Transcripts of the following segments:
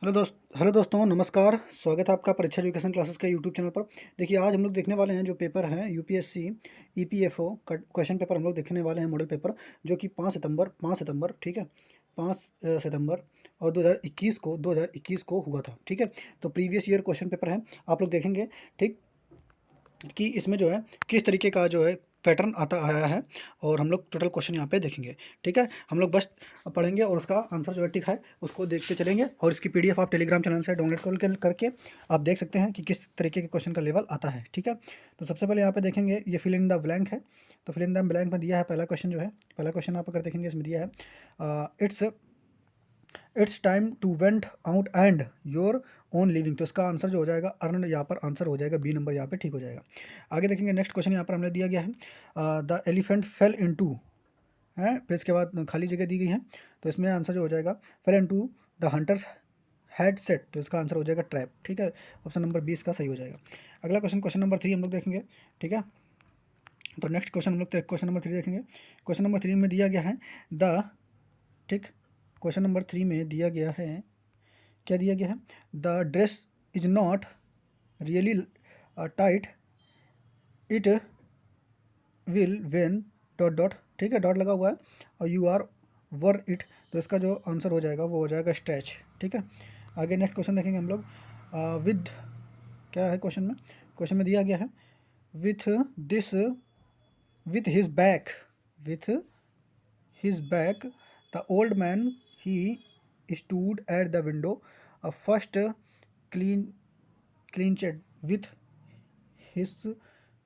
Hello दोस्तों, नमस्कार। स्वागत है आपका परीक्षा एजुकेशन क्लासेस के यूट्यूब चैनल पर। देखिए, आज हम लोग देखने वाले हैं जो पेपर हैं यूपीएससी ईपीएफओ का क्वेश्चन पेपर हम लोग देखने वाले हैं, मॉडल पेपर, जो कि 5 सितंबर, ठीक है, 5 सितंबर और 2021 को हुआ था। ठीक है, तो प्रीवियस ईयर क्वेश्चन पेपर है, आप लोग देखेंगे। ठीक, कि इसमें जो है किस तरीके का जो है पैटर्न आता आया है, और हम लोग टोटल क्वेश्चन यहाँ पे देखेंगे। ठीक है, हम लोग बस पढ़ेंगे और उसका आंसर जो है टिक है उसको देखते चलेंगे, और इसकी पीडीएफ आप टेलीग्राम चैनल से डाउनलोड करके आप देख सकते हैं कि किस तरीके के क्वेश्चन का लेवल आता है। ठीक है, तो सबसे पहले यहाँ पे देखेंगे, ये फिल इन द ब्लैंक है। तो फिल इन द ब्लैंक में दिया है पहला क्वेश्चन, जो है पहला क्वेश्चन आप अगर देखेंगे इसमें दिया है it's time to vent out and your own living. तो इसका आंसर जो हो जाएगा अर्न, यहाँ पर आंसर हो जाएगा बी नंबर, यहाँ पे ठीक हो जाएगा। आगे देखेंगे नेक्स्ट क्वेश्चन यहाँ पर हमने दिया गया है, द एलिफेंट फेल इनटू है, फिर इसके बाद खाली जगह दी गई है, तो इसमें आंसर जो हो जाएगा fail into the hunters head set. तो इसका आंसर हो जाएगा ट्रैप। ठीक है, ऑप्शन नंबर 20 का सही हो जाएगा। अगला क्वेश्चन, क्वेश्चन नंबर 3 हम लोग देखेंगे। ठीक है, तो नेक्स्ट क्वेश्चन हम लोग क्वेश्चन नंबर 3 देखेंगे। क्वेश्चन नंबर 3 में दिया गया है द, ठीक, क्वेश्चन नंबर 3 में दिया गया है, क्या दिया गया है, the dress is not really tight, it will when dot dot. ठीक है, डॉट लगा हुआ है, और यू आर वर इट। तो इसका जो आंसर हो जाएगा वो हो जाएगा स्ट्रेच। ठीक है, आगे नेक्स्ट क्वेश्चन देखेंगे हम लोग। विद, क्या है क्वेश्चन में दिया गया है, with this, with his back, with his back, the old man he stood at the window, a first clean clenched with his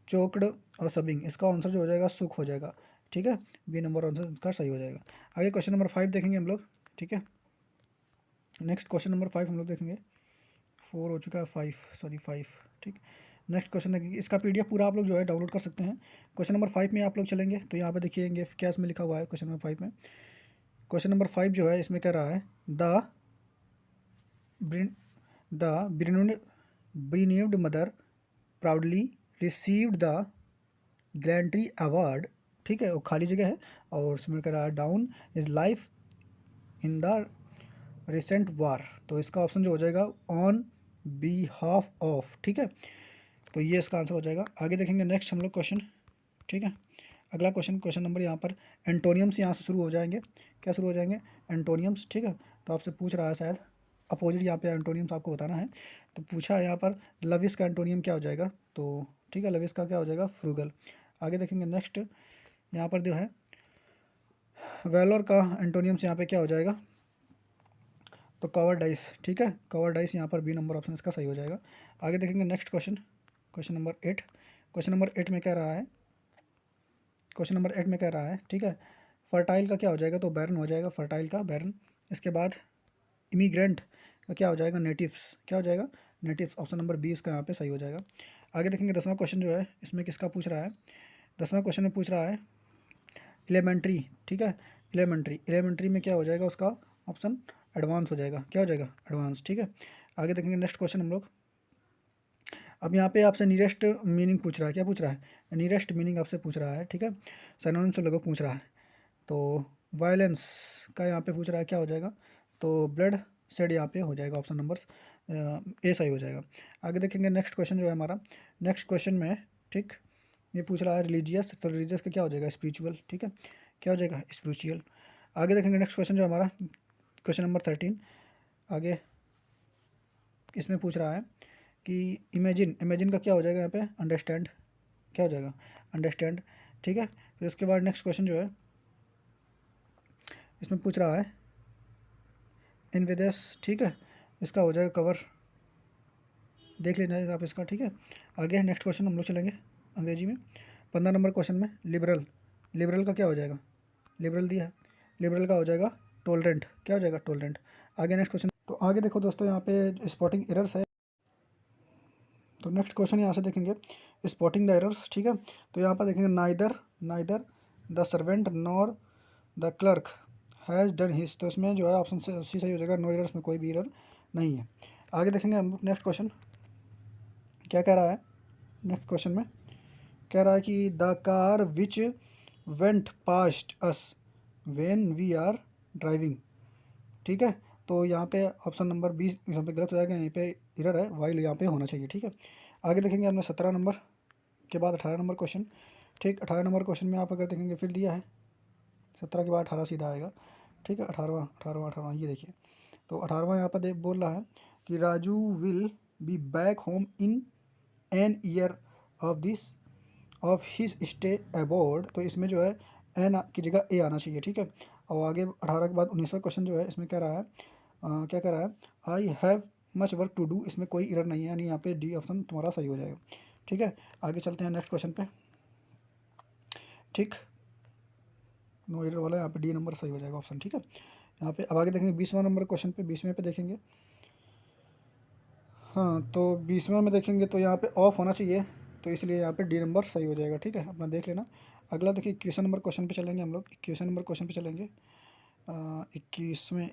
choked और सबिंग। इसका आंसर जो हो जाएगा सुख हो जाएगा। ठीक है, बी नंबर आंसर इसका सही हो जाएगा। आगे क्वेश्चन नंबर 5 देखेंगे हम लोग। ठीक है, नेक्स्ट क्वेश्चन नंबर 5 हम लोग देखेंगे। 4 हो चुका है, 5, सॉरी 5। ठीक, नेक्स्ट क्वेश्चन देखेंगे, इसका पीडीएफ पूरा आप लोग जो है डाउनलोड कर सकते हैं। क्वेश्चन नंबर 5 में आप लोग चलेंगे तो यहाँ पे देखिएंगे क्या इसमें लिखा हुआ है। क्वेश्चन नंबर 5 में, क्वेश्चन नंबर 5 जो है इसमें कह रहा है the the bereaved mother proudly received the gallantry award. ठीक है, वो खाली जगह है, और उसमें कह रहा है down is life in the recent war. तो इसका ऑप्शन जो हो जाएगा ऑन बिहाफ ऑफ। ठीक है, तो ये इसका आंसर हो जाएगा। आगे देखेंगे नेक्स्ट हम लोग क्वेश्चन। ठीक है, अगला क्वेश्चन, क्वेश्चन नंबर यहाँ पर एंटोनियम्स यहाँ से शुरू हो जाएंगे। क्या शुरू हो जाएंगे? एंटोनियम्स। ठीक है, तो आपसे पूछ रहा है शायद अपोजिट, यहाँ पे एंटोनियम्स आपको बताना है। तो पूछा है यहाँ पर लविस का एंटोनियम क्या हो जाएगा। तो ठीक है, लविस का क्या हो जाएगा? फ्रूगल। आगे देखेंगे नेक्स्ट, यहाँ पर जो है वेलोर का एंटोनियम्स यहाँ पे क्या हो जाएगा? तो कवर डाइस। ठीक है, कवर डाइस यहाँ पर बी नंबर ऑप्शन इसका सही हो जाएगा। आगे देखेंगे next question, question number 8। Question number 8 में कह रहा है, क्वेश्चन नंबर 8 में कह रहा है, ठीक है, फर्टाइल का क्या हो जाएगा? तो बैरन हो जाएगा, फर्टाइल का बैरन। इसके बाद इमिग्रेंट का क्या हो जाएगा? नेटिव्स। क्या हो जाएगा? नेटिव्स। ऑप्शन नंबर 20 का यहाँ पे सही हो जाएगा। आगे देखेंगे 10वां क्वेश्चन जो है इसमें किसका पूछ रहा है। 10वां क्वेश्चन में पूछ रहा है एलिमेंट्री। ठीक है, एलिमेंट्री, एलिमेंट्री में क्या हो जाएगा? उसका ऑप्शन एडवांस हो जाएगा। क्या हो जाएगा? एडवांस। ठीक है, आगे देखेंगे नेक्स्ट क्वेश्चन हम लोग। अब यहाँ पे आपसे नियरेस्ट मीनिंग पूछ रहा है। क्या पूछ रहा है? नियरेस्ट मीनिंग आपसे पूछ रहा है। ठीक है, सिनोनिम से लोगों पूछ रहा है। तो वायलेंस का यहाँ पे पूछ रहा है, क्या हो जाएगा? तो ब्लड शेड यहाँ पे हो जाएगा, ऑप्शन नंबर ए सही हो जाएगा। आगे देखेंगे नेक्स्ट क्वेश्चन जो है हमारा, नेक्स्ट क्वेश्चन में, ठीक, ये पूछ रहा है रिलीजियस। तो रिलीजियस का क्या हो जाएगा? स्पिरिचुअल। ठीक है, क्या हो जाएगा? स्पिरिचुअल। आगे देखेंगे नेक्स्ट क्वेश्चन जो हमारा क्वेश्चन नंबर 13। आगे इसमें पूछ रहा है कि इमेजिन, इमेजिन का क्या हो जाएगा यहाँ पे? अंडरस्टैंड। क्या हो जाएगा? अंडरस्टैंड। ठीक है, फिर उसके बाद नेक्स्ट क्वेश्चन जो है इसमें पूछ रहा है इनविदेस। ठीक है, इसका हो जाएगा कवर। देख लेना आप इसका। ठीक है, आगे नेक्स्ट क्वेश्चन हम लोग चलेंगे अंग्रेजी में। 15 नंबर क्वेश्चन में लिबरल, लिबरल का क्या हो जाएगा? लिबरल दिया है, लिबरल का हो जाएगा टॉलरेंट। क्या हो जाएगा? टॉलरेंट। आगे नेक्स्ट क्वेश्चन, तो आगे देखो दोस्तों, यहाँ पे स्पॉटिंग एरर्स है। तो नेक्स्ट क्वेश्चन यहाँ से देखेंगे स्पॉटिंग द एरर्स। ठीक है, तो यहाँ पर देखेंगे neither, neither the servant nor the clerk has done his. तो इसमें जो है ऑप्शन सी सही हो जाएगा, नो एरर्स में कोई भी एरर नहीं है। आगे देखेंगे हम नेक्स्ट क्वेश्चन क्या कह रहा है। नेक्स्ट क्वेश्चन में कह रहा है कि the car which went past us when we are driving. ठीक है, तो यहाँ पे ऑप्शन नंबर 20 यहाँ पे गलत हो जाएगा, यहाँ पे एरर है, वाइल यहाँ पे होना चाहिए। ठीक है, आगे देखेंगे हमने 17 नंबर के बाद 18 नंबर क्वेश्चन। ठीक, 18 नंबर क्वेश्चन में आप अगर देखेंगे फिर दिया है 17 के बाद 18 सीधा आएगा। ठीक है, 18वां ये देखिए। तो 18वां यहाँ पर बोल रहा है कि Raju will be back home in an year of this of his stay abroad. तो इसमें जो है एन की जगह ए आना चाहिए। ठीक है, और आगे 18 के बाद 19वां क्वेश्चन जो है इसमें कह रहा है क्या कह रहा है, I have much work to do. इसमें कोई एरर नहीं है, यानी यहाँ पे डी ऑप्शन तुम्हारा सही हो जाएगा। ठीक है, आगे चलते हैं नेक्स्ट क्वेश्चन पे। ठीक, नो एरर वाला यहाँ पे डी नंबर सही हो जाएगा ऑप्शन। ठीक है, यहाँ पे अब आगे देखेंगे 20वां नंबर क्वेश्चन पे, 20वें पे देखेंगे। हाँ, तो 20वें में देखेंगे तो यहाँ पे ऑफ होना चाहिए, तो इसलिए यहाँ पे डी नंबर सही हो जाएगा। ठीक है, अपना देख लेना। अगला देखिए 21वें नंबर क्वेश्चन पे चलेंगे हम लोग। 21वें नंबर क्वेश्चन पे चलेंगे। 21वें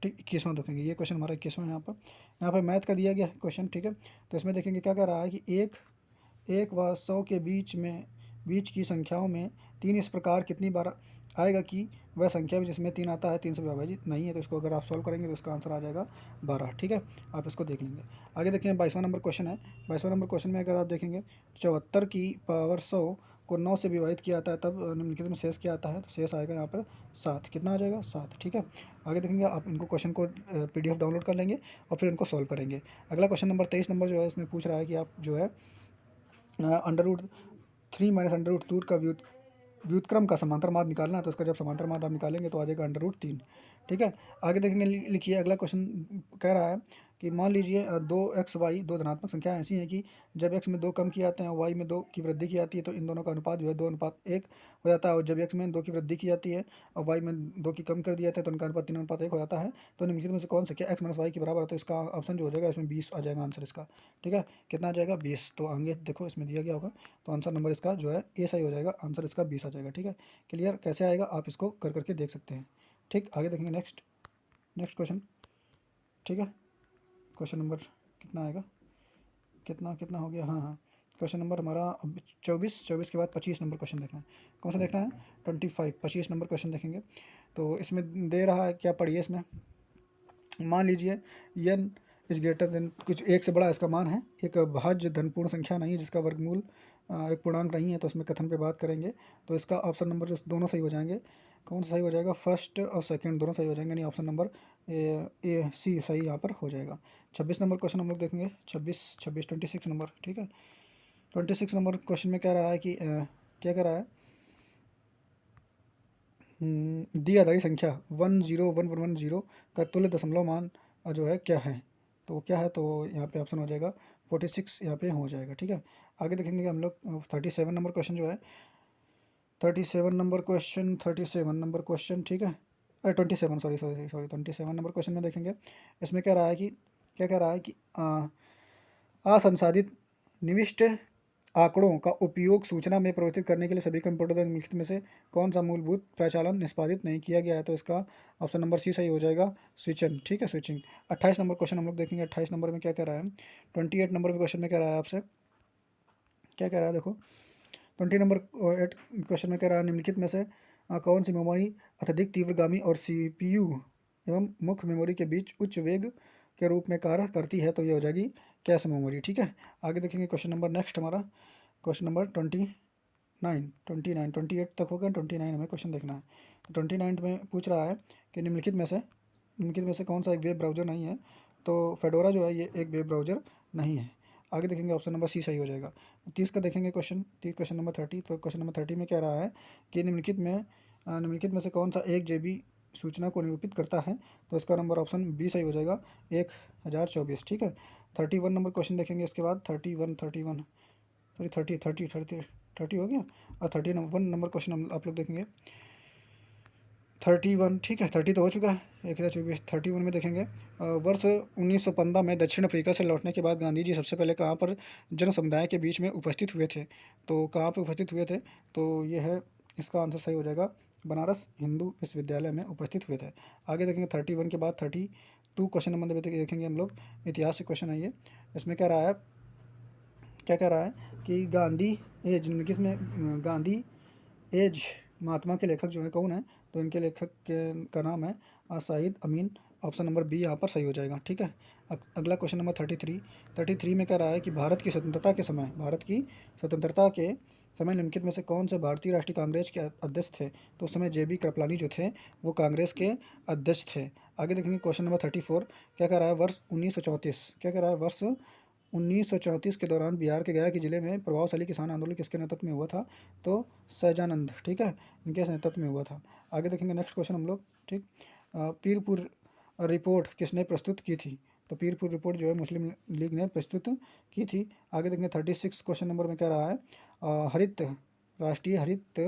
ठीक, 21वां देखेंगे। ये क्वेश्चन हमारा 21वां यहाँ पर मैथ का दिया गया है क्वेश्चन। ठीक है, तो इसमें देखेंगे क्या कह रहा है कि एक व 100 के बीच की संख्याओं में 3 इस प्रकार कितनी बार आएगा कि वह संख्या भी जिसमें 3 आता है 3 से विभाजित नहीं है। तो इसको अगर आप सॉल्व करेंगे तो इसका आंसर आ जाएगा 12। ठीक है, आप इसको देख लेंगे। आगे देखें 22वां नंबर क्वेश्चन है। 22वां नंबर क्वेश्चन में अगर आप देखेंगे 74 की पावर 100 को 9 से विभाजित किया जाता है, तब निम्नलिखित में शेष क्या आता है। तो शेष आएगा यहाँ पर 7। कितना आ जाएगा, 7। ठीक है, आगे देखेंगे आप इनको क्वेश्चन को PDF डाउनलोड कर लेंगे और फिर इनको सॉल्व करेंगे। अगला क्वेश्चन नंबर 23 नंबर जो है इसमें पूछ रहा है कि आप जो है √3 माइनस √2 का व्युत्क्रम का समांतर माध्य निकालना है। तो उसका जब समांतर माध्य आप निकालेंगे तो आ जाएगा √3। ठीक है, आगे देखेंगे। लिखिए अगला क्वेश्चन कह रहा है कि मान लीजिए 2x, y दो धनात्मक संख्या ऐसी हैं कि जब x में 2 कम किए जाते हैं और y में 2 की वृद्धि की जाती है, तो इन दोनों का अनुपात जो है 2:1 हो जाता है। और जब x में 2 की वृद्धि की जाती है और y में 2 की कम कर दिया जाता है तो उनका अनुपात 3:1 हो जाता है। तो निम्नलिखित में से कौन संख्या x - y के बराबर है। तो इसका ऑप्शन जो हो जाएगा इसमें 20 आ जाएगा आंसर इसका। ठीक है, कितना आ जाएगा, 20। तो आगे देखो इसमें दिया गया होगा, तो आंसर नंबर इसका जो है ए सही हो जाएगा, आंसर इसका 20 आ जाएगा। ठीक है, क्लियर कैसे आएगा आप इसको कर करके देख सकते हैं। ठीक, आगे देखेंगे नेक्स्ट क्वेश्चन। ठीक है, क्वेश्चन नंबर कितना आएगा, कितना हो गया, हाँ, क्वेश्चन नंबर हमारा 24 के बाद 25 नंबर क्वेश्चन देखना है। कौन सा देखना है, 25 नंबर क्वेश्चन देखेंगे। तो इसमें दे रहा है, क्या पढ़िए इसमें। मान लीजिए n इज ग्रेटर देन कुछ एक से बड़ा इसका मान है, एक भाज्य धनपूर्ण संख्या नहीं है जिसका वर्गमूल एक पूर्णांक नहीं है। तो इसमें कथन पे बात करेंगे, तो इसका ऑप्शन नंबर जो दोनों सही हो जाएंगे। कौन सा सही हो जाएगा, फर्स्ट और सेकंड दोनों सही हो जाएंगे, यानी ऑप्शन नंबर ए सी सही यहाँ पर हो जाएगा। 26 नंबर क्वेश्चन हम लोग देखेंगे। 26 नंबर। ठीक है, 26 नंबर क्वेश्चन में कह रहा है कि क्या कह रहा है, दी आधारी संख्या 101110 का तुल्य दशमलव मान जो है क्या है। तो क्या है, तो यहाँ पे ऑप्शन हो जाएगा 46 यहाँ पे हो जाएगा। ठीक है, आगे देखेंगे हम लोग 37 नंबर क्वेश्चन जो है। 37 नंबर क्वेश्चन। ठीक है, 27 सॉरी 27 नंबर क्वेश्चन में देखेंगे। इसमें क्या रहा है कि क्या कह रहा है कि असंसाधित निविष्ट आंकड़ों का उपयोग सूचना में परिवर्तित करने के लिए सभी कंप्यूटर द्वारा निम्नलिखित में से कौन सा मूलभूत प्रचालन निष्पादित नहीं किया गया है। तो इसका ऑप्शन नंबर सी सही हो जाएगा, स्विचिंग। ठीक है, स्विचिंग। 28 नंबर क्वेश्चन हम लोग देखेंगे। 28 नंबर में क्या कह रहा है, 28 नंबर में क्वेश्चन में कह रहा है आपसे, क्या कह रहा है देखो। 20 नंबर 8 क्वेश्चन में कह रहा है निम्नलिखित में से कौन सी मेमोरी अत्यधिक तीव्रगामी और CPU एवं मुख्य मेमोरी के बीच उच्च वेग के रूप में कार्य करती है। तो ये हो जाएगी कैश मेमोरी। ठीक है, आगे देखेंगे क्वेश्चन नंबर नेक्स्ट हमारा क्वेश्चन नंबर 28 तक हो गया। 29 हमें क्वेश्चन देखना है। तो 29 में पूछ रहा है कि निम्नलिखित में से कौन सा एक वेब ब्राउज़र नहीं है। तो फेडोरा जो है ये एक वेब ब्राउज़र नहीं है। आगे देखेंगे ऑप्शन नंबर सी सही हो जाएगा। 30 का देखेंगे क्वेश्चन नंबर 30। तो क्वेश्चन नंबर 30 में क्या रहा है कि निम्नलिखित में से कौन सा 1 GB सूचना को निरूपित करता है। तो इसका नंबर ऑप्शन बी सही हो जाएगा, 1024। ठीक है, 31 नंबर क्वेश्चन देखेंगे। इसके बाद 30 हो गया। और 31 नंबर क्वेश्चन आप लोग देखेंगे। 31 ठीक है, 30 तो हो चुका है, 1024। 31 में देखेंगे वर्ष 1915 में दक्षिण अफ्रीका से लौटने के बाद गांधी जी सबसे पहले कहाँ पर जन समुदाय के बीच में उपस्थित हुए थे। तो कहाँ पर उपस्थित हुए थे, तो ये है इसका आंसर सही हो जाएगा, बनारस हिंदू विश्वविद्यालय में उपस्थित हुए थे। आगे देखेंगे 31 के बाद 32 क्वेश्चन नंबर देखेंगे हम लोग। इतिहास से क्वेश्चन है ये। इसमें क्या रहा है, क्या कह रहा है कि गांधी एज निम्नलिखित में गांधी एज महात्मा के लेखक जो है कौन है। तो इनके लेखक का नाम है सईद अमीन। ऑप्शन नंबर बी यहाँ पर सही हो जाएगा। ठीक है, अगला क्वेश्चन नंबर 33 में कह रहा है कि भारत की स्वतंत्रता के समय निम्नलिखित में से कौन से भारतीय राष्ट्रीय कांग्रेस के अध्यक्ष थे? तो उस समय JB कृपलानी जो थे वो कांग्रेस के अध्यक्ष थे। आगे देखेंगे क्वेश्चन नंबर 34 क्या कह रहा है, वर्ष 1934 के दौरान बिहार के गया के जिले में प्रभावशाली किसान आंदोलन किसके नेतृत्व में हुआ था? तो सहजानंद, ठीक है, इनके नेतृत्व में हुआ था। आगे देखेंगे नेक्स्ट क्वेश्चन हम लोग। ठीक, पीरपुर रिपोर्ट किसने प्रस्तुत की थी? तो पीरपुर रिपोर्ट जो है मुस्लिम लीग ने प्रस्तुत की थी। आगे देखेंगे 36 क्वेश्चन नंबर में कह रहा है राष्ट्रीय हरित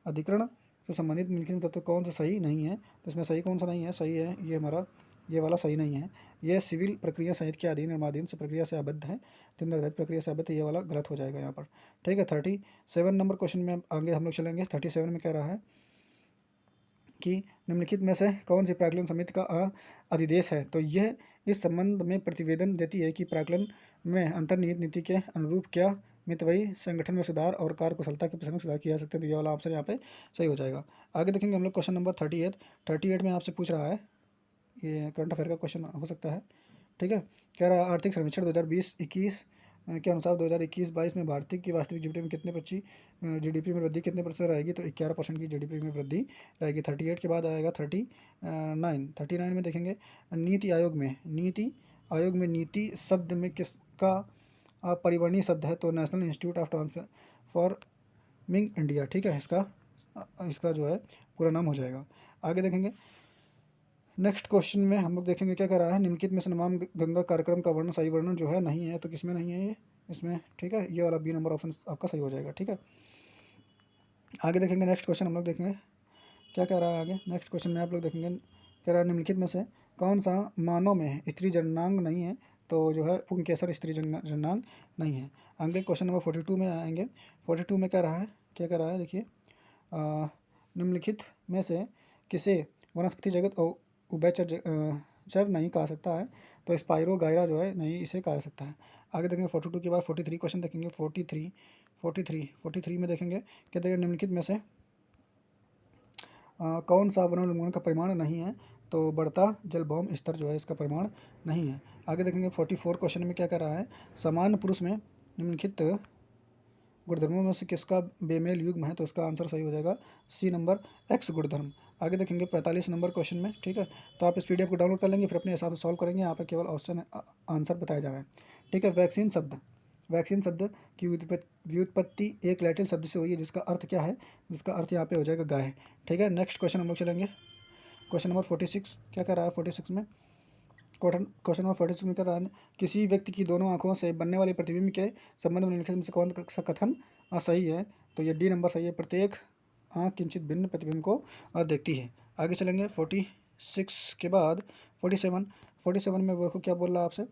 अधिकरण से संबंधित निम्नलिखित तत्व कौन सा सही नहीं है? तो इसमें सही कौन सा नहीं है? सही है ये हमारा ये वाला सही नहीं है। यह सिविल प्रक्रिया संहिता के अधीन निर्माणाधीन से प्रक्रिया से आबद्ध है, तो निर्धारित प्रक्रिया से आबद्ध, ये वाला गलत हो जाएगा यहाँ पर। ठीक है, 37 नंबर क्वेश्चन में आगे हम लोग चलेंगे। 37 में कह रहा है कि निम्नलिखित में से कौन सी प्राक्कलन समिति का अधिदेश है? तो यह इस संबंध में प्रतिवेदन देती है कि प्राक्कलन में अंतर्निहित नीति के अनुरूप क्या मितव्ययी संगठन में सुधार और कार्यकुशलता के प्रसंग में सुधार किया जा सकता है। तो ये वाला ऑप्शन यहाँ पे सही हो जाएगा। आगे देखेंगे हम लोग क्वेश्चन नंबर 38 में आपसे पूछ रहा है, ये करंट अफेयर का क्वेश्चन हो सकता है। ठीक है, कह रहा है आर्थिक सर्वेक्षण 2020-21 के अनुसार 2021-22 में भारत की वास्तविक जीडीपी में कितने जीडीपी में वृद्धि कितने % रहेगी? तो 11% की जीडीपी में वृद्धि रहेगी। 38 के बाद आएगा 39 में देखेंगे नीति आयोग में नीति शब्द में किसका परिवर्णी शब्द है? तो national institute of transforming India. ठीक है, इसका जो है पूरा नाम हो जाएगा। आगे देखेंगे नेक्स्ट क्वेश्चन में हम लोग देखेंगे क्या कर रहा है, निम्नलिखित में से नमामि गंगा कार्यक्रम का वर्णन सही वर्णन जो है नहीं है। तो किसमें नहीं है? ये इसमें। ठीक है, ये वाला बी नंबर ऑप्शन आपका सही हो जाएगा। ठीक है, आगे देखेंगे नेक्स्ट क्वेश्चन हम लोग देखेंगे क्या कह रहा है। आगे नेक्स्ट क्वेश्चन में आप लोग देखेंगे कह रहा है निम्नलिखित में से कौन सा मानव में स्त्री जननांग नहीं है? तो जो है पुंकेसर स्त्री जननांग नहीं है। आगे क्वेश्चन नंबर 42 में आएंगे। 42 में कह रहा है क्या कह रहा है, देखिए निम्नलिखित में से किसे वनस्पति जगत और उभयचर चर नहीं कहा सकता है? तो स्पाइरो गायरा जो है नहीं इसे कहा सकता है। आगे देखेंगे 42 के बाद 43 क्वेश्चन देखेंगे। 43 में देखेंगे क्या देखेंगे निम्नलिखित में से कौन सा वन उन्मूलन का परिमाण नहीं है? तो बढ़ता जलभौम स्तर जो है इसका परिमाण नहीं है। आगे देखेंगे 44 क्वेश्चन में क्या कह रहा है, सामान्य पुरुष में निम्नलिखित गुणधर्मों में से किसका बेमेल युग्म है? तो इसका आंसर सही हो जाएगा सी नंबर X गुणधर्म। आगे देखेंगे 45 नंबर क्वेश्चन में। ठीक है, तो आप इस PDF को डाउनलोड कर लेंगे, फिर अपने हिसाब से सॉल्व करेंगे। यहाँ पर केवल ऑप्शन आंसर बताया जा रहा है। ठीक है, वैक्सीन शब्द की व्युत्पत्ति एक लैटिन शब्द से हुई है जिसका अर्थ क्या है? जिसका अर्थ यहाँ पे हो जाएगा गाय। ठीक है, नेक्स्ट क्वेश्चन हम लोग चलेंगे। क्वेश्चन नंबर 46 क्या कर रहा है? 46 में क्वेश्चन नंबर 46 में कर रहा है किसी व्यक्ति की दोनों आंखों से बनने वाले प्रतिबिंब के संबंध में निम्नलिखित में से कौन सा कथन सही है? तो ये डी नंबर सही है, प्रत्येक आँख किंचित भिन्न प्रतिबिंब को देखती है। आगे चलेंगे 46 के बाद 47 में वो क्या बोल रहा है आपसे?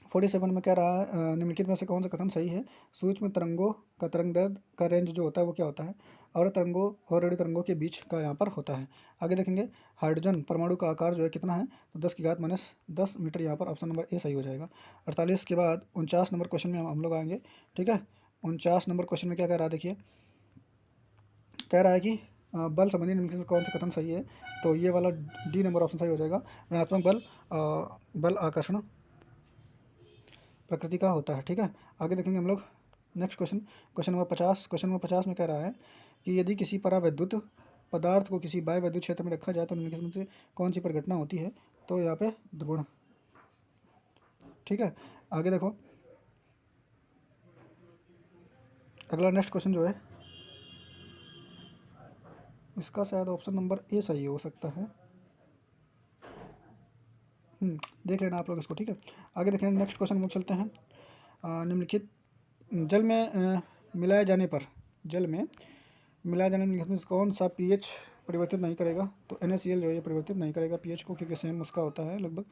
47 में कह रहा है निम्नलिखित में से कौन सा कथन सही है? सूक्ष्म तरंगों का तरंग दैर्ध्य का रेंज जो होता है वो क्या होता है? और तरंगों और रेडियो तरंगों के बीच का यहाँ पर होता है। आगे देखेंगे हाइड्रोजन परमाणु का आकार जो है कितना है? तो 10⁻⁻10 मीटर। यहाँ पर ऑप्शन नंबर ए सही हो जाएगा। 48 के बाद 49 नंबर क्वेश्चन में हम लोग आएंगे। ठीक है, 49 नंबर क्वेश्चन में क्या कह रहा है, देखिए कह रहा है कि बल संबंधी निम्नलिखित में कौन सा कथन सही है? तो ये वाला डी नंबर ऑप्शन सही हो जाएगा। ऋणात्मक बल आकर्षण प्रकृति का होता है। ठीक है, आगे देखेंगे हम लोग next question number 50। Question number 50 में कह रहा है कि यदि किसी परावैद्युत पदार्थ को किसी बाह्य विद्युत क्षेत्र में रखा जाए तो निम्नलिखित में से कौन सी परिघटना होती है? तो यहाँ पे ध्रुवण। ठीक है, आगे देखो अगला नेक्स्ट क्वेश्चन जो है इसका शायद ऑप्शन नंबर ए सही हो सकता है। देख लेना आप लोग इसको। ठीक है, आगे देखें नेक्स्ट क्वेश्चन हम लोग चलते हैं। निम्नलिखित जल में मिलाए जाने में कौन सा pH परिवर्तित नहीं करेगा? तो NaCl जो है ये परिवर्तित नहीं करेगा pH को, क्योंकि सेम उसका होता है लगभग।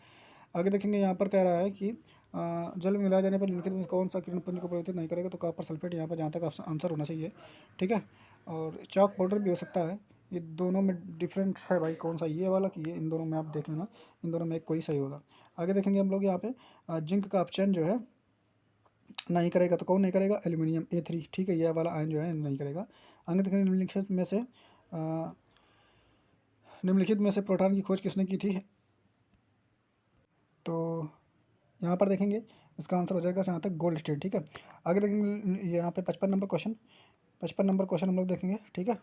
आगे देखेंगे यहाँ पर कह रहा है कि जल में मिलाए जाने पर निम्नलिखित में कौन सा किरणपुंज को परिवर्तित नहीं करेगा? तो कॉपर सल्फेट यहाँ पर जहाँ तक आंसर होना चाहिए। ठीक है, और चॉक पाउडर भी हो सकता है। ये दोनों में डिफरेंट है भाई, कौन सा ये वाला कि ये, इन दोनों में आप देख लेना, इन दोनों में एक कोई सही होगा। आगे देखेंगे हम लोग यहाँ पे जिंक का अपचयन जो है नहीं करेगा। तो कौन नहीं करेगा? Aluminium A3। ठीक है, यह वाला आयन जो है नहीं करेगा। आगे देखेंगे निम्नलिखित में से निम्नलिखित में से प्रोटॉन की खोज किसने की थी? तो यहाँ पर देखेंगे इसका आंसर हो जाएगा जहाँ तक गोल्ड स्टेट, ठीक है। आगे देखेंगे यहाँ पे 55 नंबर क्वेश्चन, 55 नंबर क्वेश्चन हम लोग देखेंगे, ठीक है।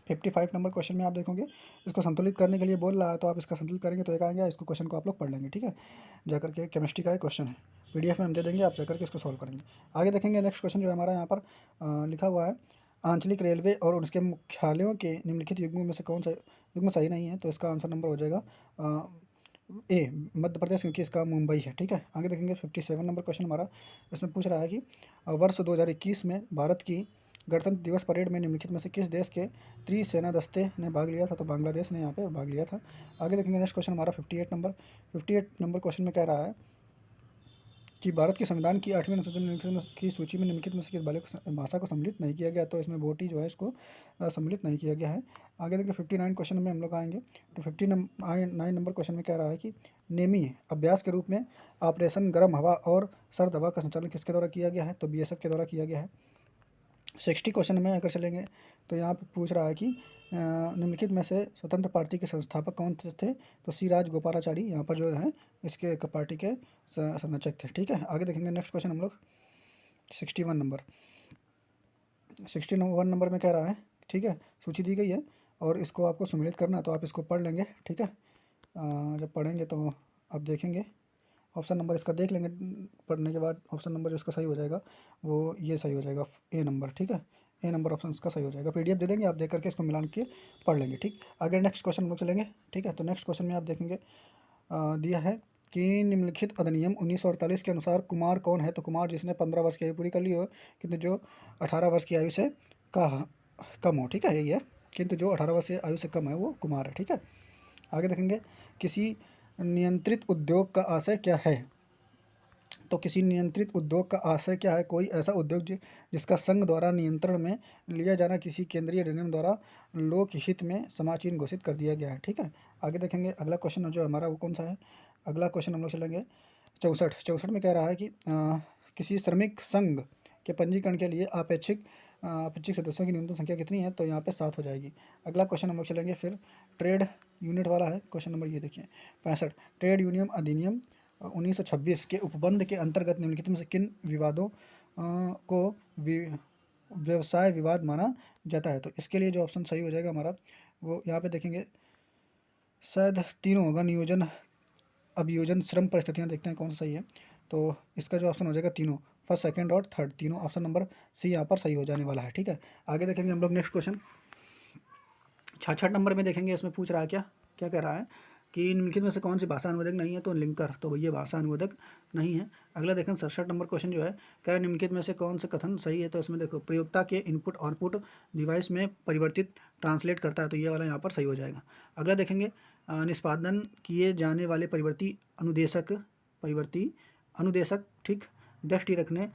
55 नंबर क्वेश्चन में आप देखोगे इसको संतुलित करने के लिए बोल रहा है, तो आप इसका संतुलित करेंगे तो एक आ गया, इसको क्वेश्चन को आप लोग पढ़ लेंगे, ठीक है। जाकर के केमिस्ट्री का एक क्वेश्चन है, PDF में हम दे देंगे, आप जाकर के इसको सॉल्व करेंगे। आगे देखेंगे नेक्स्ट क्वेश्चन जो है हमारा यहाँ पर लिखा हुआ है, आंचलिक रेलवे और उसके मुख्यालयों के निम्नलिखित युग्मों में से कौन सा युग्म सही नहीं है? तो इसका आंसर नंबर हो जाएगा ए, मध्य प्रदेश, क्योंकि इसका मुंबई है, ठीक है। आगे देखेंगे 57 नंबर क्वेश्चन हमारा, इसमें पूछ रहा है कि वर्ष 2021 में भारत की गणतंत्र दिवस परेड में निम्नलिखित में से किस देश के त्रिसेना दस्ते ने भाग लिया था? तो बांग्लादेश ने यहाँ पे भाग लिया था। आगे देखेंगे नेक्स्ट क्वेश्चन हमारा 58 नंबर क्वेश्चन में कह रहा है कि भारत के संविधान की 8वीं अनुसूची की सूची में निम्नलिखित में से किस भाषा को सम्मिलित नहीं किया गया? तो इसमें भोटी जो है इसको सम्मिलित नहीं किया गया है। आगे देखिए 59 क्वेश्चन में हम लोग आएंगे, तो 59 नंबर क्वेश्चन में कह रहा है कि नेमी अभ्यास के रूप में ऑपरेशन गर्म हवा और सर्द हवा का संचालन किसके द्वारा किया गया है? तो BSF के द्वारा किया गया है। 60 क्वेश्चन में अगर चलेंगे तो यहाँ पे पूछ रहा है कि निम्नलिखित में से स्वतंत्र पार्टी के संस्थापक कौन थे? तो C राजगोपालाचारी यहाँ पर जो है इसके पार्टी के संरचक थे, ठीक है। आगे देखेंगे नेक्स्ट क्वेश्चन हम लोग 61 नंबर में कह रहा है, ठीक है, सूची दी गई है और इसको आपको सम्मिलित करना है, तो आप इसको पढ़ लेंगे, ठीक है। जब पढ़ेंगे तो आप देखेंगे ऑप्शन नंबर इसका देख लेंगे, पढ़ने के बाद ऑप्शन नंबर जो इसका सही हो जाएगा वो ये सही हो जाएगा, A नंबर, ठीक है। A नंबर ऑप्शन इसका सही हो जाएगा। PDF दे देंगे, आप देख करके इसको मिलान के पढ़ लेंगे, ठीक। आगे नेक्स्ट क्वेश्चन हम लोग चलेंगे, ठीक है। तो नेक्स्ट क्वेश्चन में आप देखेंगे दिया है कि निम्नलिखित अधिनियम 1948 के अनुसार कुमार कौन है? तो कुमार जिसने 15 वर्ष की आयु पूरी कर ली हो, किंतु जो 18 वर्ष की आयु से कम हो, ठीक है, यही है, किंतु जो 18 वर्ष की आयु से कम है वो कुमार है, ठीक है। आगे देखेंगे किसी नियंत्रित उद्योग का आशय क्या है? तो किसी नियंत्रित उद्योग का आशय क्या है? कोई ऐसा उद्योग जिसका संघ द्वारा नियंत्रण में लिया जाना किसी केंद्रीय अधिनियम द्वारा लोकहित में समाचीन घोषित कर दिया गया है, ठीक है। आगे देखेंगे अगला क्वेश्चन जो हमारा वो कौन सा है? अगला क्वेश्चन हम लोग चलेंगे 64 में कह रहा है कि किसी श्रमिक संघ के पंजीकरण के लिए अपेक्षित सदस्यों की न्यूनतम संख्या कितनी है? तो यहाँ पे 7 हो जाएगी। अगला क्वेश्चन हम लोग चलेंगे फिर ट्रेड यूनिट वाला है, क्वेश्चन नंबर ये देखिए 65, ट्रेड यूनियन अधिनियम 1926 के उपबंध के अंतर्गत निम्नलिखित में से किन विवादों को व्यवसाय विवाद माना जाता है? तो इसके लिए जो ऑप्शन सही हो जाएगा हमारा वो यहाँ पे देखेंगे शायद तीनों होगा, नियोजन, अभियोजन, श्रम परिस्थितियाँ, देखते हैं कौन सा सही है। तो इसका जो ऑप्शन हो जाएगा तीनों, फर्स्ट, सेकंड और थर्ड, तीनों ऑप्शन नंबर C यहाँ पर सही हो जाने वाला है, ठीक है। आगे देखेंगे हम लोग नेक्स्ट क्वेश्चन 66 नंबर में देखेंगे, इसमें पूछ रहा है क्या क्या कह रहा है कि निम्नलिखित में से कौन सी भाषा अनुवादक नहीं है? तो लिंकर, तो ये भाषा अनुवादक नहीं है। अगला देखें 67 नंबर क्वेश्चन जो है कह रहा है निम्नलिखित में से कौन से कथन सही है? तो इसमें देखो प्रयोक्ता के इनपुट आउटपुट डिवाइस में परिवर्तित ट्रांसलेट करता है, तो ये वाला यहाँ पर सही हो जाएगा। अगला देखेंगे निष्पादन किए जाने वाले परिवर्ती अनुदेशक ठीक दृष्टि रखने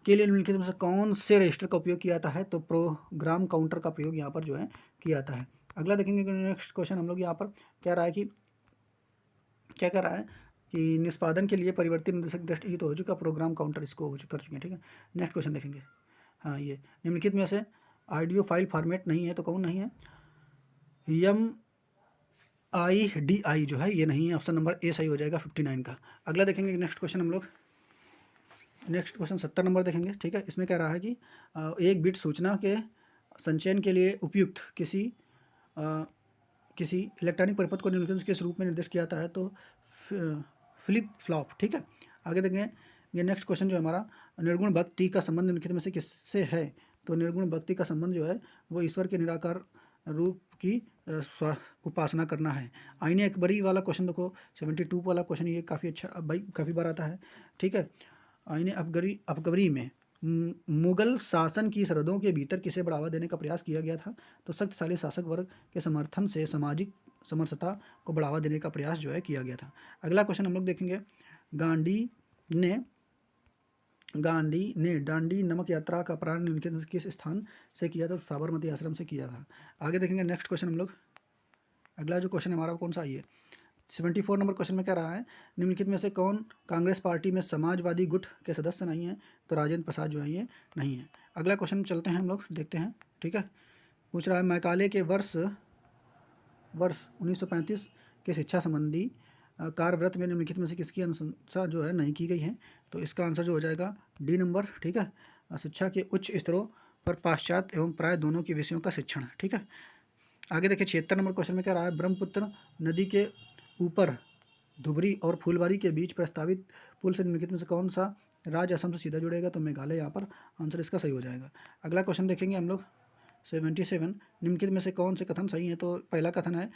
के लिए निम्नलिखित में से कौन से रजिस्टर का उपयोग किया जाता है? तो प्रोग्राम काउंटर का प्रयोग यहाँ पर जो है किया जाता है। अगला देखेंगे नेक्स्ट क्वेश्चन हम लोग यहाँ पर कह रहा है कि क्या कह रहा है कि निष्पादन के लिए परिवर्तित निर्देशक दृष्टि, ये तो हो चुका, प्रोग्राम काउंटर इसको कर चुके हैं, ठीक है। नेक्स्ट क्वेश्चन देखेंगे, हाँ ये निम्नलिखित में से ऑडियो फाइल फॉर्मेट नहीं है, तो कौन नहीं है? MIDI जो है ये नहीं है, ऑप्शन नंबर A सही हो जाएगा 59 का। अगला देखेंगे नेक्स्ट क्वेश्चन हम लोग, नेक्स्ट क्वेश्चन 70 नंबर देखेंगे, ठीक है। इसमें कह रहा है कि एक बिट सूचना के संचयन के लिए उपयुक्त किसी इलेक्ट्रॉनिक परिपथ को निम्नलिखित किस रूप में निर्दिष्ट किया जाता है? तो फ्लिप फ्लॉप, ठीक है। आगे देखेंगे ये नेक्स्ट क्वेश्चन जो हमारा निर्गुण भक्ति का संबंध निम्नलिखित में से किससे है? तो निर्गुण भक्ति का संबंध जो है वो ईश्वर के निराकार रूप की उपासना करना है। आईने अकबरी वाला क्वेश्चन देखो 72 वाला क्वेश्चन, ये काफ़ी अच्छा भाई काफ़ी बार आता है, ठीक है। आईने अकबरी में मुगल शासन की सरहदों के भीतर किसे बढ़ावा देने का प्रयास किया गया था? तो शक्तिशाली शासक वर्ग के समर्थन से सामाजिक समरसता को बढ़ावा देने का प्रयास जो है किया गया था। अगला क्वेश्चन हम लोग देखेंगे गांधी ने दांडी नमक यात्रा का प्रारंभ निम्नलिखित किस स्थान से किया था? तो साबरमती आश्रम से किया था। आगे देखेंगे नेक्स्ट क्वेश्चन हम लोग, अगला जो क्वेश्चन हमारा कौन सा है? 74 नंबर क्वेश्चन में क्या रहा है निम्नलिखित में से कौन कांग्रेस पार्टी में समाजवादी गुट के सदस्य नहीं है? तो राजेंद्र प्रसाद जो है ये नहीं है। अगला क्वेश्चन चलते हैं हम लोग देखते हैं, ठीक है। पूछ रहा है मैकाले के वर्ष वर्ष 1935 के शिक्षा संबंधी कार्यव्रत में निम्नलिखित में से किसकी अनुशंसा जो है नहीं की गई है? तो इसका आंसर जो हो जाएगा डी नंबर, ठीक है। शिक्षा के उच्च स्तरों पर पाश्चात्य एवं प्राय दोनों के विषयों का शिक्षण, ठीक है। आगे देखिए 76 नंबर क्वेश्चन में क्या रहा है, ब्रह्मपुत्र नदी के ऊपर धुबरी और फूलबारी के बीच प्रस्तावित पुल से निम्नलिखित में से कौन सा राज्य असम से सीधा जुड़ेगा? तो मेघालय यहाँ पर आंसर इसका सही हो जाएगा। अगला क्वेश्चन देखेंगे हम लोग 77, निम्नलिखित में से कौन से कथन सही है? तो पहला कथन है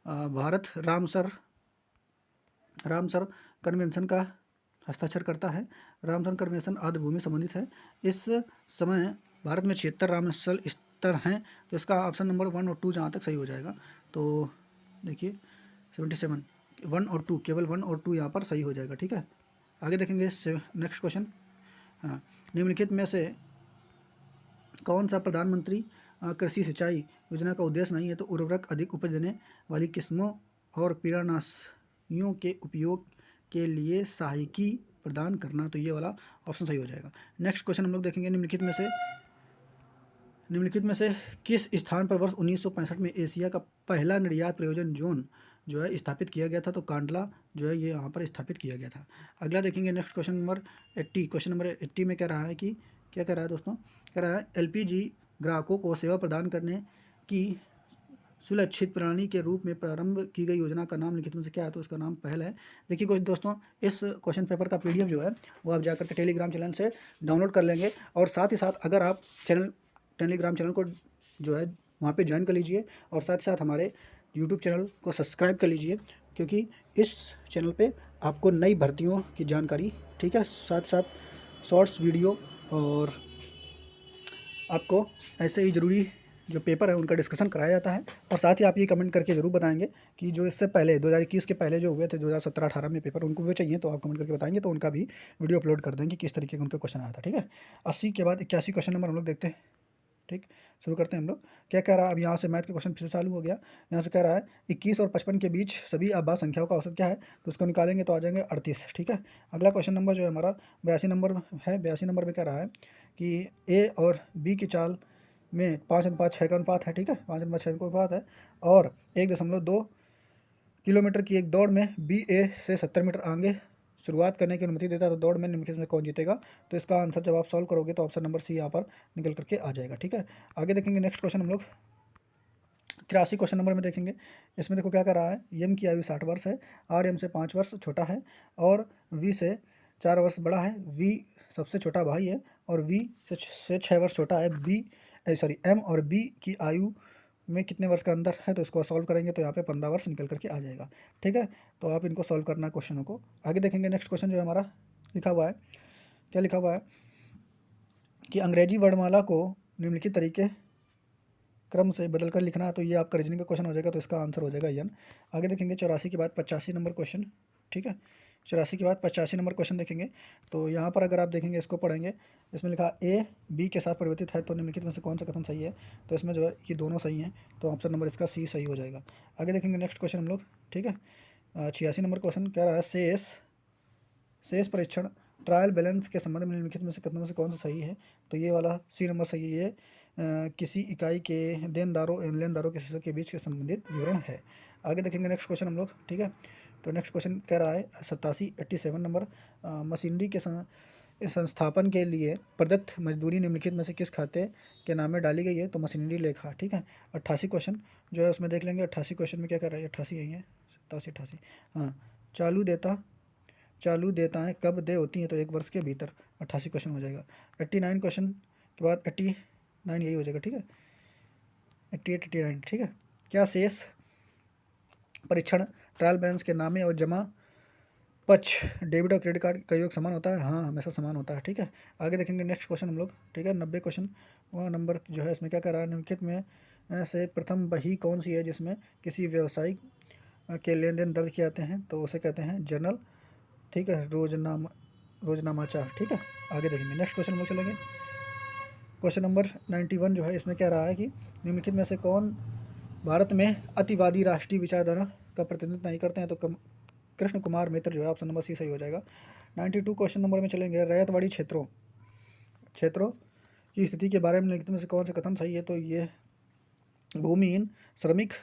भारत रामसर कन्वेंशन का हस्ताक्षर करता है। रामसर कन्वेंशन आर्द्र भूमि संबंधित है। इस समय भारत में 76 रामसर स्तर हैं। तो इसका ऑप्शन नंबर 1 और 2 जहाँ तक सही हो जाएगा। तो देखिए 77, 1 और 2, केवल 1 और 2 यहाँ पर सही हो जाएगा, ठीक है। आगे देखेंगे नेक्स्ट क्वेश्चन। हाँ, निम्नलिखित में से कौन सा प्रधानमंत्री कृषि सिंचाई योजना का उद्देश्य नहीं है? तो उर्वरक अधिक उपज देने वाली किस्मों और कीटनाशियों के उपयोग के लिए सहायकी प्रदान करना। तो ये वाला ऑप्शन सही हो जाएगा। नेक्स्ट क्वेश्चन हम लोग देखेंगे, निम्नलिखित में से किस स्थान पर वर्ष 1965 में एशिया का पहला निर्यात प्रयोजन जोन जो है स्थापित किया गया था? तो कांडला जो है ये यहाँ पर स्थापित किया गया था। अगला देखेंगे next question number 80। Question number 80 में कह रहा है कि क्या कह रहा है दोस्तों, कह रहा है LPG ग्राहकों को सेवा प्रदान करने की सुलक्षित प्रणाली के रूप में प्रारंभ की गई योजना का नाम लिखित में से क्या है? तो इसका नाम पहल है। देखिए कुछ दोस्तों, इस क्वेश्चन पेपर का PDF जो है वो आप जाकर के टेलीग्राम चैनल से डाउनलोड कर लेंगे, और साथ ही साथ अगर आप टेलीग्राम चैनल को जो है वहाँ पे ज्वाइन कर लीजिए, और साथ ही साथ हमारे यूट्यूब चैनल को सब्सक्राइब कर लीजिए, क्योंकि इस चैनल पे आपको नई भर्तियों की जानकारी, ठीक है, साथ साथ शॉर्ट्स वीडियो और आपको ऐसे ही ज़रूरी जो पेपर है उनका डिस्कशन कराया जाता है। और साथ ही आप ये कमेंट करके ज़रूर बताएंगे कि जो इससे पहले 2021 के पहले जो हुए थे 2017-18 में पेपर, उनको वो चाहिए तो आप कमेंट करके बताएंगे, तो उनका भी वीडियो अपलोड कर देंगे किस तरीके का उनका क्वेश्चन आया था, ठीक है। 80 के बाद 81 क्वेश्चन नंबर हम लोग देखते हैं, ठीक। शुरू करते हैं हम लोग। क्या कह रहा है, अब यहाँ से मैथ के क्वेश्चन फिर चालू हो गया। यहाँ से कह रहा है 21 और 55 के बीच सभी आबाद संख्याओं का औसत क्या है? तो उसको निकालेंगे तो आ जाएंगे 38, ठीक है। अगला क्वेश्चन नंबर जो है हमारा 82 नंबर है। 82 नंबर में कह रहा है कि A और B की चाल में 5:6 का अनुपात है, ठीक है, 5:6 का अनुपात है, और 1.2 किलोमीटर की एक दौड़ में B A से 70 मीटर आगे शुरुआत करने की अनुमति देता है। तो दौड़ में निम्नलिखित में कौन जीतेगा? तो इसका आंसर जब आप सॉल्व करोगे तो ऑप्शन नंबर C यहाँ पर निकल करके आ जाएगा, ठीक है। आगे देखेंगे नेक्स्ट क्वेश्चन हम लोग 83 क्वेश्चन नंबर में देखेंगे। इसमें देखो क्या कर रहा है, M की आयु 60 वर्ष है, R M से 5 वर्ष छोटा है, और V से 4 वर्ष बड़ा है। V सबसे छोटा भाई है, और V से 6 वर्ष छोटा है। M और B की आयु में कितने वर्ष का अंदर है? तो इसको सॉल्व करेंगे तो यहाँ पे 15 वर्ष निकल करके आ जाएगा, ठीक है। तो आप इनको सॉल्व करना क्वेश्चनों को। आगे देखेंगे नेक्स्ट क्वेश्चन जो है हमारा लिखा हुआ है, क्या लिखा हुआ है कि अंग्रेजी वर्णमाला को निम्नलिखित तरीके क्रम से बदलकर लिखना। तो ये आपका रीजनिंग का क्वेश्चन हो जाएगा, तो इसका आंसर हो जाएगा N। आगे देखेंगे 84 के बाद 85 नंबर क्वेश्चन, ठीक है। 84 के बाद 85 नंबर क्वेश्चन देखेंगे। तो यहाँ पर अगर आप देखेंगे, इसको पढ़ेंगे, इसमें लिखा A B के साथ परिवर्तित है, तो निम्नलिखित में से कौन सा कथन सही है? तो इसमें जो है ये दोनों सही हैं, तो ऑप्शन नंबर इसका C सही हो जाएगा। आगे देखेंगे नेक्स्ट क्वेश्चन हम लोग, ठीक है। 86 नंबर क्वेश्चन कह रहा है शेष परीक्षण ट्रायल बैलेंस के संबंध में निम्नलिखित में से कथनों में से कौन सा सही है? तो ये वाला C नंबर सही है। किसी इकाई के देनदारों एवं लेनदारों के हिस्सों के बीच के संबंधित विवरण है। आगे देखेंगे नेक्स्ट क्वेश्चन हम लोग, ठीक है। तो नेक्स्ट क्वेश्चन कह रहा है 87 नंबर, मशीनरी के संस्थापन के लिए प्रदत्त मजदूरी निम्नलिखित में से किस खाते के नाम में डाली गई है? तो मशीनरी लेखा, ठीक है। 88 क्वेश्चन जो है उसमें देख लेंगे। 88 क्वेश्चन में क्या कर रहा है, 88 यही है, 87, हाँ। चालू देताएँ कब दे होती हैं? तो 1 वर्ष के भीतर। 88 क्वेश्चन हो जाएगा। 89 क्वेश्चन के बाद 89 यही हो जाएगा, ठीक है। 88, 89, ठीक है। क्या शेष परीक्षण ट्रायल बैलेंस के नामे और जमा पक्ष डेबिट और क्रेडिट कार्ड का योग समान होता है? हाँ, हमेशा समान होता है, ठीक है। आगे देखेंगे नेक्स्ट क्वेश्चन हम लोग, ठीक है। 90 क्वेश्चन वह नंबर जो है इसमें क्या कर रहा है, निम्नलिखित में से प्रथम वही कौन सी है जिसमें किसी व्यवसायिक के लेन देन दर्ज किए जाते हैं? तो उसे कहते हैं जर्नल, ठीक है, रोजनामाचा, ठीक है। आगे देखेंगे नेक्स्ट क्वेश्चन हम लोग चलेंगे। क्वेश्चन नंबर 91 जो है इसमें क्या रहा है कि निम्नलिखित में से कौन भारत में अतिवादी राष्ट्रीय विचारधारा का प्रतिनिधित्व नहीं करते हैं? तो कृष्ण कुमार मित्र जो है ऑप्शन नंबर C सही हो जाएगा। 92 क्वेश्चन नंबर में चलेंगे, रैयतवाड़ी क्षेत्रों की स्थिति के बारे में निम्नलिखित में से कौन से कथन सही है? तो ये भूमिहीन श्रमिक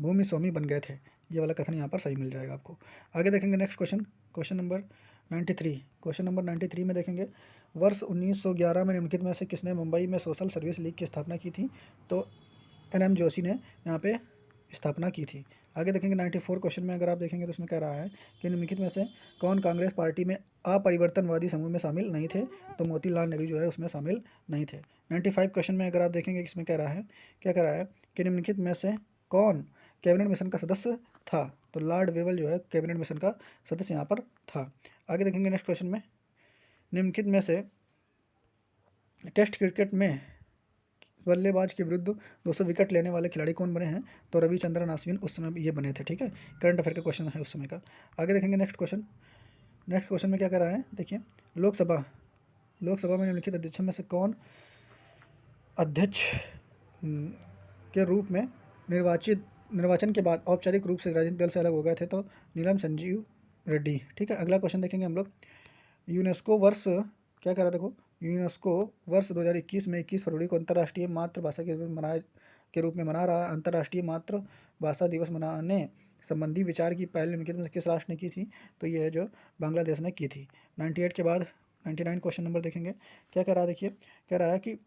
भूमि स्वामी बन गए थे। ये वाला कथन यहाँ पर सही मिल जाएगा आपको। आगे देखेंगे next question, question number 93। Question number 93 में देखेंगे वर्ष 1911 में निम्नलिखित में से किसने मुंबई में सोशल सर्विस लीग की स्थापना की थी? तो NM जोशी ने यहाँ पे स्थापना की थी। आगे देखेंगे 94 क्वेश्चन में अगर आप देखेंगे तो उसमें कह रहा है कि निम्नलिखित में से कौन कांग्रेस पार्टी में अपरिवर्तनवादी समूह में शामिल नहीं थे? तो मोतीलाल नेहरू जो है उसमें शामिल नहीं थे। 95 क्वेश्चन में अगर आप देखेंगे इसमें कह रहा है, क्या कह रहा है कि निम्नलिखित में से कौन कैबिनेट मिशन का सदस्य था? तो लॉर्ड वेवल जो है कैबिनेट मिशन का सदस्य यहाँ पर था। आगे देखेंगे नेक्स्ट क्वेश्चन में निम्नलिखित में से टेस्ट क्रिकेट में बल्लेबाज के विरुद्ध 200 विकेट लेने वाले खिलाड़ी कौन बने हैं? तो रविचंद्रन अश्विन उस समय ये बने थे। ठीक है, करंट अफेयर का क्वेश्चन है उस समय का। आगे देखेंगे नेक्स्ट क्वेश्चन। नेक्स्ट क्वेश्चन में क्या कह रहा है, देखिए लोकसभा में निम्नलिखित अध्यक्षों में से कौन अध्यक्ष के रूप में निर्वाचन के बाद औपचारिक रूप से राजनीतिक दल से अलग हो गए थे? तो नीलम संजीव रेड्डी। ठीक है, अगला क्वेश्चन देखेंगे हम लोग। यूनेस्को वर्ष क्या कह रहा है, देखो यूनेस्को वर्ष 2021 में 21 फरवरी को अंतर्राष्ट्रीय मातृभाषा के रूप में मना रहा है। अंतर्राष्ट्रीय मातृभाषा दिवस मनाने संबंधी विचार की पहल निम्नलिखित में से किस राष्ट्र ने की थी? तो ये है जो बांग्लादेश ने की थी। 98 के बाद 99 क्वेश्चन नंबर देखेंगे, क्या कह रहा है, देखिए कह रहा है कि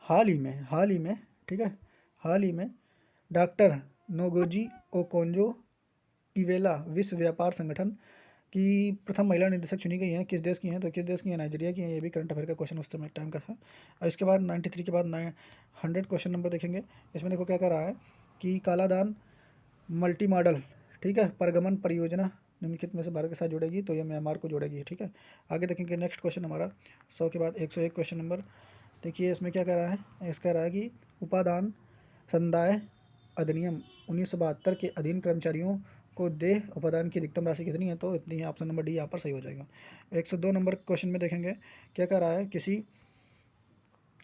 हाल ही में ठीक है, हाल ही में डॉक्टर नोगोजी ओकोंजो इवेला विश्व व्यापार संगठन की प्रथम महिला निदेशक चुनी गई हैं। किस देश की हैं? तो किस देश की हैं? नाइजीरिया की हैं। ये भी करंट अफेयर का क्वेश्चन उस समय टाइम का था। और इसके बाद 93 के बाद 100 क्वेश्चन नंबर देखेंगे। इसमें देखो क्या कह रहा है कि कालादान मल्टी मॉडल, ठीक है, परगमन परियोजना निम्नलिखित में से भारत के साथ जुड़ेगी? तो ये म्यांमार को जोड़ेगी। ठीक है, आगे देखेंगे नेक्स्ट क्वेश्चन हमारा 100 के बाद 101 क्वेश्चन नंबर। देखिए इसमें क्या कह रहा है, इस कह रहा है कि उपादान संदाय अधिनियम 1972 के अधीन कर्मचारियों को देह उपादान की अधिकतम राशि कितनी है? तो इतनी है। ऑप्शन नंबर डी यहाँ पर सही हो जाएगा। 102 नंबर क्वेश्चन में देखेंगे, क्या कह रहा है, किसी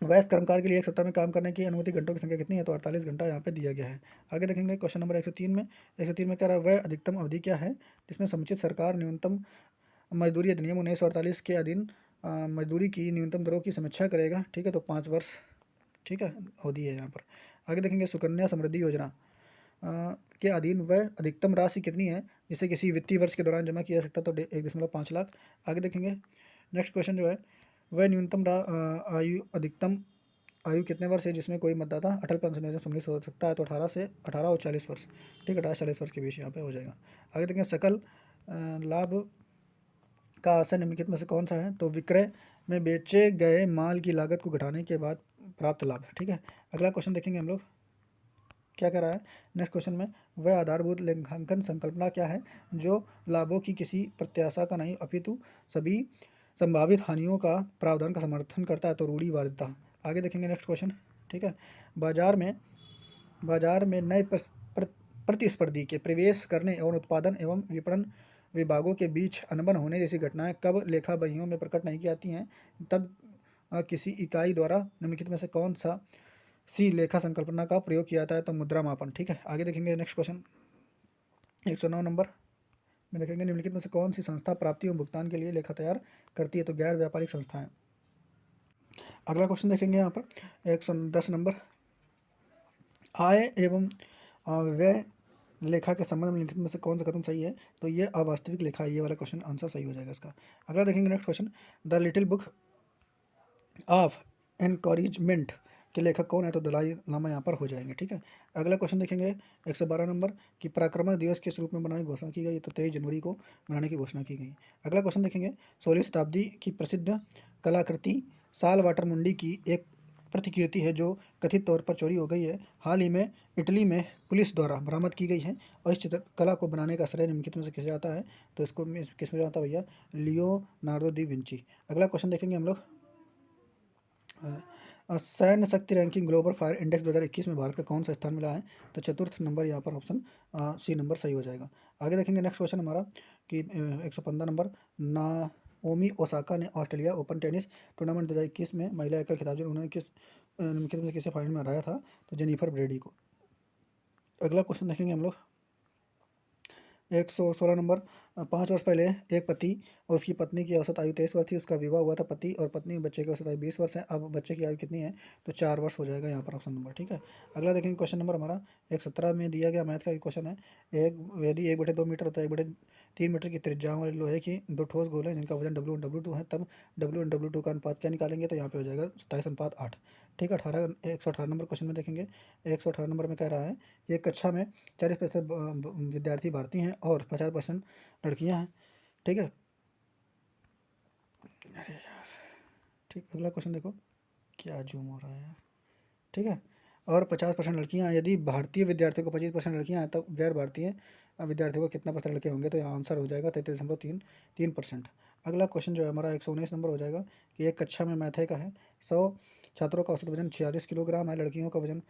वयस्क कर्मकार के लिए एक सप्ताह में काम करने की अनुमति घंटों की संख्या कितनी है? तो 48 घंटा यहाँ पे दिया गया है। आगे देखेंगे क्वेश्चन नंबर 103 में कह रहा है वह अधिकतम अवधि क्या है जिसमें समुचित सरकार न्यूनतम मजदूरी अधिनियम 1948 के अधीन मजदूरी की न्यूनतम दरों की समीक्षा करेगा? ठीक है, तो 5 वर्ष, ठीक है, अवधि है यहाँ पर। आगे देखेंगे सुकन्या समृद्धि योजना के अधीन वह अधिकतम राशि कितनी है जिसे किसी वित्तीय वर्ष के दौरान जमा किया जा सकता? तो 1.5 लाख। आगे देखेंगे नेक्स्ट क्वेश्चन जो है वह न्यूनतम अधिकतम आयु कितने वर्ष है जिसमें कोई मतदाता अटल पेंशन योजना सम्मिलित हो सकता है? तो 18 और 40 वर्ष। ठीक है, 18-40 वर्ष के बीच यहाँ पे हो जाएगा। आगे देखेंगे सकल लाभ का आशय निम्नलिखित में से कौन सा है? तो विक्रय में बेचे गए माल की लागत को घटाने के बाद प्राप्त लाभ। ठीक है, अगला क्वेश्चन देखेंगे हम लोग, क्या कह रहा है नेक्स्ट क्वेश्चन में वह आधारभूत लेखांकन संकल्पना क्या है जो लाभों की किसी प्रत्याशा का नहीं अपितु सभी संभावित हानियों का प्रावधान का समर्थन करता है? तो रूढ़िवादिता। आगे देखेंगे नेक्स्ट क्वेश्चन। ठीक है, बाजार में नए प्रतिस्पर्धी के प्रवेश करने एवं उत्पादन एवं विपणन विभागों के बीच अनबन होने जैसी घटनाएं कब लेखा बहियों में प्रकट नहीं की जाती हैं? तब किसी इकाई द्वारा निम्नलिखित में से कौन सा सी लेखा संकल्पना का प्रयोग किया जाता है? तो मुद्रा मापन। ठीक है, आगे देखेंगे नेक्स्ट क्वेश्चन 109 नंबर में देखेंगे निम्नलिखित में से कौन सी संस्था प्राप्ति एवं भुगतान के लिए लेखा तैयार करती है? तो गैर व्यापारिक संस्थाएं। अगला क्वेश्चन देखेंगे यहाँ पर 110 नंबर आय एवं व्यय लेखा के संबंध में निम्नलिखित में से कौन सा कथन सही है? तो ये अवास्तविक लेखा है। ये वाला क्वेश्चन आंसर सही हो जाएगा इसका। अगला देखेंगे next question the little book of encouragement के लेखक कौन है? तो दलाई लामा यहाँ पर हो जाएंगे। ठीक है, अगला क्वेश्चन देखेंगे 112 नंबर कि पराक्रम दिवस किस रूप में मनाने की घोषणा की गई? तो 23 जनवरी को मनाने की घोषणा की गई। अगला क्वेश्चन देखेंगे 16वीं शताब्दी की प्रसिद्ध कलाकृति साल वाटर मुंडी की एक प्रतिकृति है जो कथित तौर पर चोरी हो गई है, हाल ही में इटली में पुलिस द्वारा बरामद की गई है और इस चित्रकला को बनाने का श्रेय निम्नलिखित में से किसे जाता है? तो इसको किस में जाता है भैया? लियोनार्डो दी विंची। अगला क्वेश्चन देखेंगे हम लोग सैन्य शक्ति रैंकिंग ग्लोबल फायर इंडेक्स 2021 में भारत का कौन सा स्थान मिला है? तो चतुर्थ नंबर यहाँ पर ऑप्शन सी नंबर सही हो जाएगा। आगे देखेंगे नेक्स्ट क्वेश्चन हमारा कि 115 नंबर नाओमी ओसाका ने ऑस्ट्रेलिया ओपन टेनिस टूर्नामेंट 2021 में महिला एकल खिताब जो उन्होंने निम्नलिखित में किसे फाइनल में हराया था? तो जेनिफर ब्रेडी को। अगला क्वेश्चन देखेंगे हम लोग 116 नंबर, 5 वर्ष पहले एक पति और उसकी पत्नी की औसत आयु 23 वर्ष थी। उसका विवाह हुआ था। पति और पत्नी में बच्चे की औसत आयु 20 वर्ष है। अब बच्चे की आयु कितनी है? तो 4 वर्ष हो जाएगा यहाँ पर ऑप्शन नंबर। ठीक है, अगला देखेंगे क्वेश्चन नंबर हमारा 117 में दिया गया मैथ का एक क्वेश्चन है। यदि 1/2 मीटर होता है 1/3 मीटर की त्रिज्या वाले लोहे की दो ठोस गोले जिनका वजन W1 W2 है, तब W1 W2 का अनुपात क्या निकालेंगे? तो यहाँ पे हो जाएगा 27:8। ठीक है, 118 नंबर क्वेश्चन में देखेंगे। 118 नंबर में कह रहा है कि एक कक्षा में 40% विद्यार्थी भारतीय हैं और 50% लड़कियां हैं। ठीक है, अरे यार, ठीक, अगला क्वेश्चन देखो, क्या जूम हो रहा है यार। ठीक है, और 50% लड़कियां हैं। यदि भारतीय विद्यार्थियों को 25% लड़कियां हैं, तब गैर भारतीय विद्यार्थियों को कितना परसेंट लड़के होंगे? तो यहाँ आंसर हो जाएगा 33.3%। अगला क्वेश्चन जो है हमारा 119 नंबर हो जाएगा कि एक कक्षा में मैथ का है। 100 छात्रों का औसत वजन 46 किलोग्राम है। लड़कियों का वजन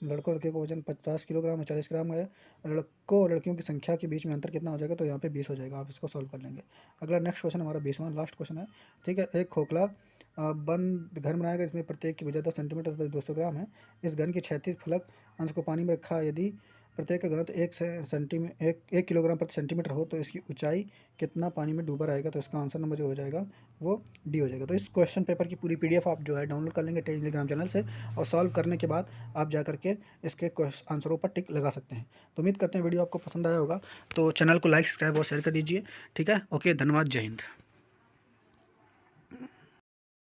लड़कियों का वजन 50 किलोग्राम है, 40 ग्राम है। लड़कों और लड़कियों की संख्या के बीच में अंतर कितना हो जाएगा? तो यहाँ पे 20 हो जाएगा। आप इसको सॉल्व कर लेंगे। अगला नेक्स्ट क्वेश्चन हमारा 20वां लास्ट क्वेश्चन है। ठीक है, एक खोखला बंद घर बनाया गया, इसमें प्रत्येक की भुजा 10 सेंटीमीटर तथा 200 ग्राम है। इस घन के 36 फलक अंश को पानी में रखा। यदि प्रत्येक का घनत्व 1 किलोग्राम प्रति सेंटीमीटर हो तो इसकी ऊंचाई कितना पानी में डूबा रहेगा? तो इसका आंसर नंबर जो हो जाएगा वो डी हो जाएगा। तो इस क्वेश्चन पेपर की पूरी PDF आप जो है डाउनलोड कर लेंगे टेलीग्राम चैनल से, और सॉल्व करने के बाद आप जा करके इसके आंसरों पर टिक लगा सकते हैं। तो उम्मीद करते हैं वीडियो आपको पसंद आया होगा। तो चैनल को लाइक, सब्सक्राइब और शेयर कर दीजिए। ठीक है, ओके, धन्यवाद, जय हिंद।